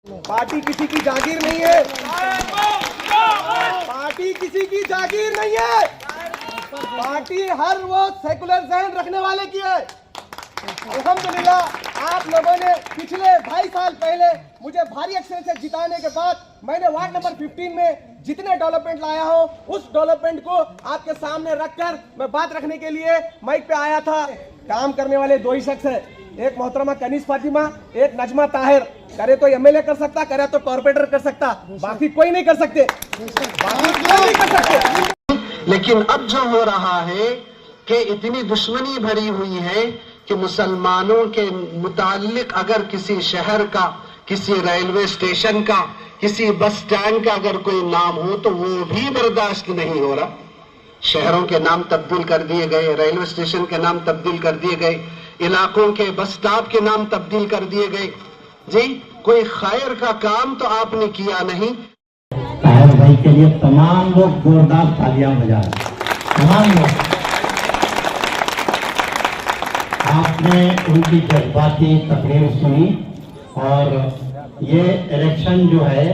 Party किसी की जागीर नहीं है। पार्टी किसी की जागीर नहीं है। पार्टी हर वो सेकुलर जहन रखने वाले की है। अल्हम्दुलिल्लाह आप लोगों ने पिछले 2.5 साल पहले मुझे भारी अक्षर से जिताने के बाद मैंने वार्ड नंबर 15 में जितने डेवलपमेंट लाया हूं उस डेवलपमेंट को आपके सामने रखकर मैं बात रखने के लिए माइक पे आया था। काम करने वाले 2 ही शख्स है, एक मोहतरमा कनीज फातिमा, एक नजमा ताहिर। करे तो एमएलए कर सकता, करे तो कॉर्पोरेटर कर सकता, बाकी कोई नहीं कर सकते, बाकी कोई नहीं कर सकते। लेकिन अब जो हो रहा है कि इतनी दुश्मनी भरी हुई है कि मुसलमानों के मुताल्लिक अगर किसी शहर का, किसी रेलवे स्टेशन का, किसी बस स्टैंड का अगर कोई नाम हो तो वो भी बर्दाश्त नहीं हो रहा। शहरों के नाम तब्दील कर दिए गए, रेलवे स्टेशन के नाम तब्दील कर दिए गए, इलाकों के बस स्टॉप के नाम तब्दील कर दिए गए। जी, कोई खैर का काम तो आपने किया नहीं। ताहिर भाई के लिए तमाम लोग जोरदार तालियां बजा रहे, तमाम लोग। आपने उनकी जज्बाती तकरीर सुनी और ये इलेक्शन जो है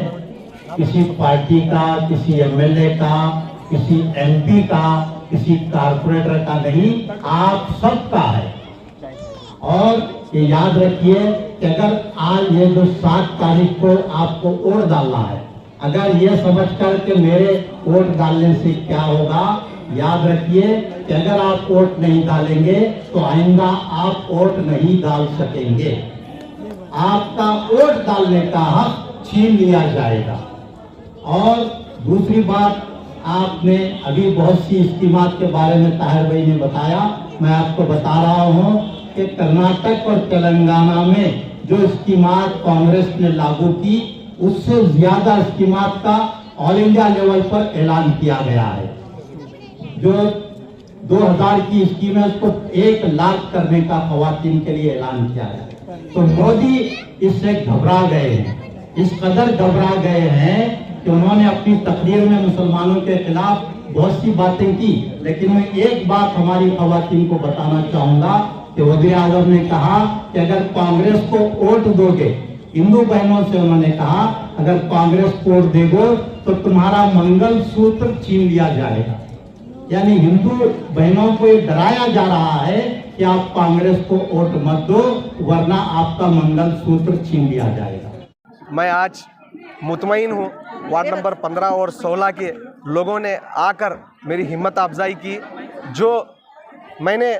किसी पार्टी का, किसी एमएलए का, किसी एमपी का, किसी कारपोरेटर का नहीं, आप सबका है। और ये याद रखिए कि अगर आज ये जो 7 तारीख को आपको वोट डालना है, अगर ये समझकर कि मेरे वोट डालने से क्या होगा, याद रखिए कि अगर आप वोट नहीं डालेंगे तो आइंदा आप वोट नहीं डाल सकेंगे। आपका वोट डालने का हक छीन लिया जाएगा। और दूसरी बात, आपने अभी बहुत सी स्कीमात के बारे में ताहिर भाई ने बताया, मैं आपको बता रहा हूं कि कर्नाटक और तेलंगाना में जो स्कीमात कांग्रेस ने लागू की उससे ज्यादा स्कीमात का ऑल इंडिया लेवल पर ऐलान किया गया है। जो 2000 की स्कीम है उसको 1 लाख करने का खवातीन के लिए ऐलान किया है। तो मोदी इससे घबरा गए हैं, इस कदर घबरा गए हैं कि उन्होंने अपनी तकरीर में मुसलमानों के खिलाफ बहुत सी बातें की। लेकिन मैं एक बात हमारी खवातीन को बताना चाहूंगा कि वज़ीर आज़म ने कहा कि अगर कांग्रेस को वोट दोगे, हिंदू बहनों से उन्होंने कहा अगर कांग्रेस को वोट देगो तो तुम्हारा मंगल सूत्र छीन लिया जाएगा। यानी हिंदू बहनों को ये डराया जा रहा है कि आप कांग्रेस को वोट मत दो वरना आपका मंगल सूत्र छीन लिया जाएगा। मैं आज मुतमईन हूँ, वार्ड नंबर 15 और 16 के लोगों ने आकर मेरी हिम्मत अफजाई की। जो मैंने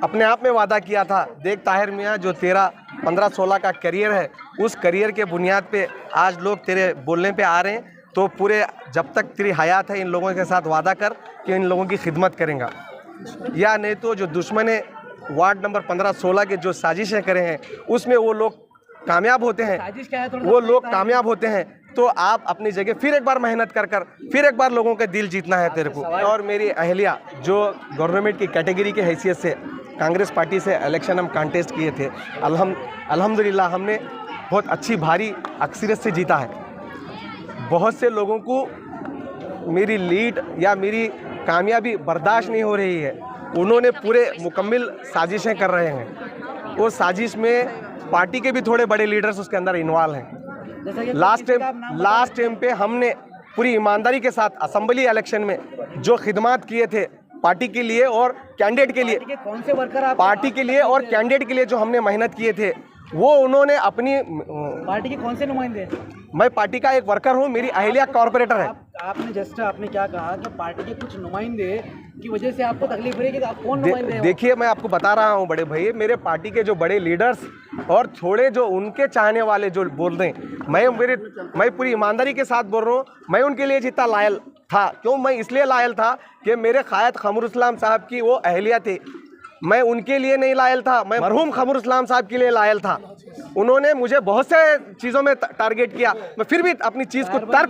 अपने आप में वादा किया था, देख ताहिर मियाँ, जो तेरा 15-16 का करियर है उस करियर के बुनियाद पे आज लोग तेरे बोलने पे आ रहे हैं, तो पूरे जब तक तेरी हयात है इन लोगों के साथ वादा कर कि इन लोगों की खिदमत करेंगे, या नहीं तो जो दुश्मन वार्ड नंबर 15-16 के जो साजिशें करे हैं उसमें वो लोग कामयाब होते हैं, वो लोग कामयाब होते हैं। तो आप अपनी जगह फिर एक बार मेहनत कर फिर एक बार लोगों के दिल जीतना है तेरे को। और मेरी अहलिया जो गवर्नमेंट की कैटेगरी के हैसियत से कांग्रेस पार्टी से इलेक्शन हम कॉन्टेस्ट किए थे, अल्हम्दुलिल्लाह हमने बहुत अच्छी भारी अक्सरियत से जीता है। बहुत से लोगों को मेरी लीड या मेरी कामयाबी बर्दाश्त नहीं हो रही है, उन्होंने पूरे मुकम्मल साजिशें कर रहे हैं। वो साजिश में पार्टी के भी थोड़े बड़े लीडर्स उसके अंदर इन्वॉल्व हैं। लास्ट टाइम पे हमने पूरी ईमानदारी के साथ असेंबली इलेक्शन में जो खिदमत किए थे पार्टी के लिए और कैंडिडेट के लिए, कौन से वर्कर आप पार्टी के लिए और कैंडिडेट के लिए जो हमने मेहनत किए थे, वो उन्होंने अपनी पार्टी के कौन से नुमाइंदे? मैं पार्टी का एक वर्कर हूँ, मेरी अहलिया कॉर्पोरेटर है। आपने क्या कहा कि पार्टी के कुछ नुमाइंदे की वजह से आपको तकलीफ हो रही है, कि आप कौन नुमाइंदे हैं? देखिए, मैं आपको बता रहा हूँ बड़े भाई, मेरे पार्टी के जो बड़े लीडर्स और थोड़े जो उनके चाहने वाले जो बोल रहे हैं, मैं पूरी ईमानदारी के साथ बोल रहा हूँ, मैं उनके लिए जितना लायल था। क्यों? मैं इसलिए लायल था कि मेरे कायद क़मरुल इस्लाम साहब की वो अहलिया थी, मैं उनके लिए नहीं लायल था, मैं मरहूम क़मरुल इस्लाम साहब के लिए लायल था। उन्होंने मुझे बहुत से चीज़ों में टारगेट किया, मैं फिर भी अपनी चीज़ को तर्क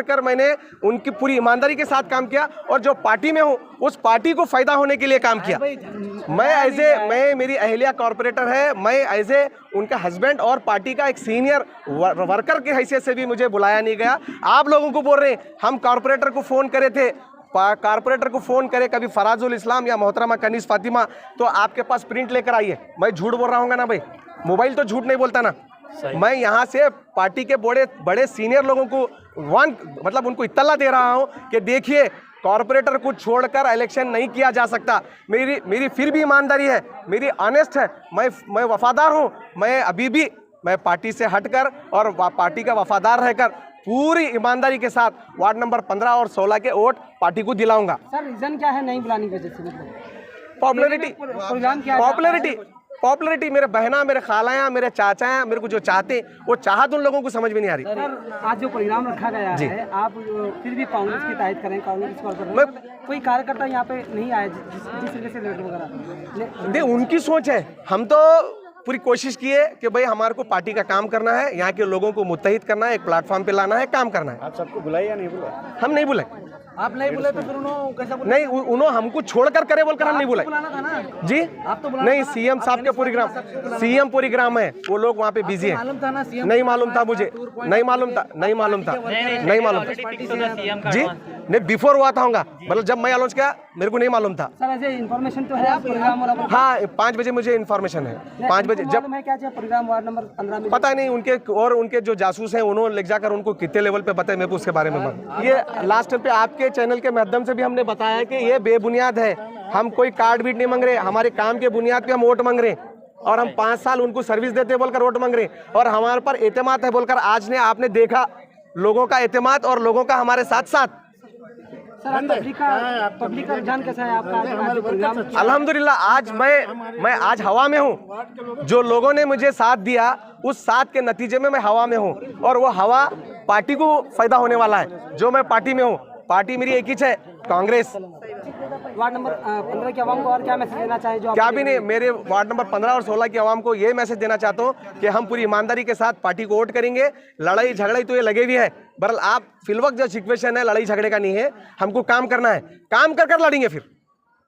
कर मैंने उनकी पूरी ईमानदारी के साथ काम किया और जो पार्टी में हूँ उस पार्टी को फ़ायदा होने के लिए काम किया। मैं मेरी अहलिया कॉर्पोरेटर है, मैं एज ए उनका हस्बैंड और पार्टी का एक सीनियर वर्कर की हैसियत से भी मुझे बुलाया नहीं गया। आप लोगों को बोल रहे हैं, हम कॉर्पोरेटर को फ़ोन करे थे, कारपोरेटर को फ़ोन करे कभी फराजुल इस्लाम या मोहतरमा कनीज फातिमा, तो आपके पास प्रिंट लेकर आइए। मैं झूठ बोल रहा हूँ ना भाई, मोबाइल तो झूठ नहीं बोलता ना। मैं यहाँ से पार्टी के बड़े बड़े सीनियर लोगों को मतलब उनको इत्तला दे रहा हूँ कि देखिए कॉरपोरेटर को छोड़कर इलेक्शन नहीं किया जा सकता। मेरी फिर भी ईमानदारी है, मेरी ऑनेस्ट है, मैं वफादार हूँ। मैं अभी भी मैं पार्टी से हटकर और पार्टी का वफादार रहकर पूरी ईमानदारी के साथ वार्ड नंबर 15 और 16 के वोट पार्टी को दिलाऊंगा। सर रीजन क्या है नहीं बुलाने की वजह से? पॉपुलैरिटी, प्रोग्राम क्या है? पॉपुलैरिटी मेरे बहना, मेरे खालायाँ, मेरे चाचा हैं, मेरे को जो चाहते वो चाहत उन लोगों को समझ में नहीं आ रही। सर आज जो प्रोग्राम रखा गया है, आप फिर भी कांग्रेस की तायद करें, कांग्रेस कॉल कर रहे हैं, कोई कार्यकर्ता यहाँ पे नहीं आए जिस तरीके से लेटर वगैरह? नहीं, उनकी सोच है। हम तो पूरी कोशिश की है कि भाई हमारे को पार्टी का काम करना है, यहाँ के लोगों को मुत्तहिद करना है, एक प्लेटफॉर्म पे लाना है, काम करना है। आप सबको बुलाए या नहीं बुलाए? हम नहीं बुलाए। आप नहीं बुलाए तो फिर उन्होंने कैसा बुलाया? नहीं, उन्होंने हमको छोड़कर करे बोलकर हम नहीं बुलाए। बुलाना था ना जी आप तो बुलाना नहीं, था। सीएम साहब के प्रोग्राम, सीएम प्रोग्राम है, वो लोग वहाँ पे बिजी है। मालूम था ना सीएम? नहीं मालूम था मुझे, नहीं मालूम था नहीं मालूम था। जी नहीं, बिफोर हुआ था होगा, मतलब जब मैं अनाउंस किया मेरे को नहीं मालूम था। सर ऐसे इन्फॉर्मेशन तो है प्रोग्राम और हाँ 5 बजे मुझे इन्फॉर्मेशन है। 5 बजे जब मैं क्या प्रोग्राम वार्ड नंबर 15 में पता नहीं उनके और उनके जो जासूस हैं उन्होंने ले जाकर उनको कितने लेवल पे पता है मेरे को उसके बारे में बात। ये लास्ट पे आपके चैनल के माध्यम से भी हमने बताया कि ये बेबुनियाद है। हम कोई कार्ड बीट नहीं मांग रहे, हमारे काम के बुनियाद पे हम वोट मांग रहे और हम 5 साल उनको सर्विस देते बोलकर वोट मांग रहे और हमारे पर एतमाद है बोलकर आज ने आपने देखा लोगों का एतमाद और लोगों का हमारे साथ साथ। सर पब्लिक का रुझान कैसा है आपका आज प्रोग्राम? अल्हम्दुलिल्लाह आज मैं आज हवा में हूँ। जो लोगों ने मुझे साथ दिया उस साथ के नतीजे में मैं हवा में हूँ और वो हवा पार्टी को फायदा होने वाला है। जो मैं पार्टी में हूँ, पार्टी मेरी एक ही है, कांग्रेस। वार्ड नंबर 15 की आवाम को और क्या मैसेज देना चाहे? जो क्या भी नहीं, मेरे वार्ड नंबर 15 और 16 की आवाम को ये मैसेज देना चाहता हूँ कि हम पूरी ईमानदारी के साथ पार्टी को वोट करेंगे। लड़ाई झगड़ाई तो ये लगे हुए है, बहरहाल आप फिलवक्त जो सिचुएशन है लड़ाई झगड़े का नहीं है, हमको काम करना है, काम कर लड़ेंगे फिर।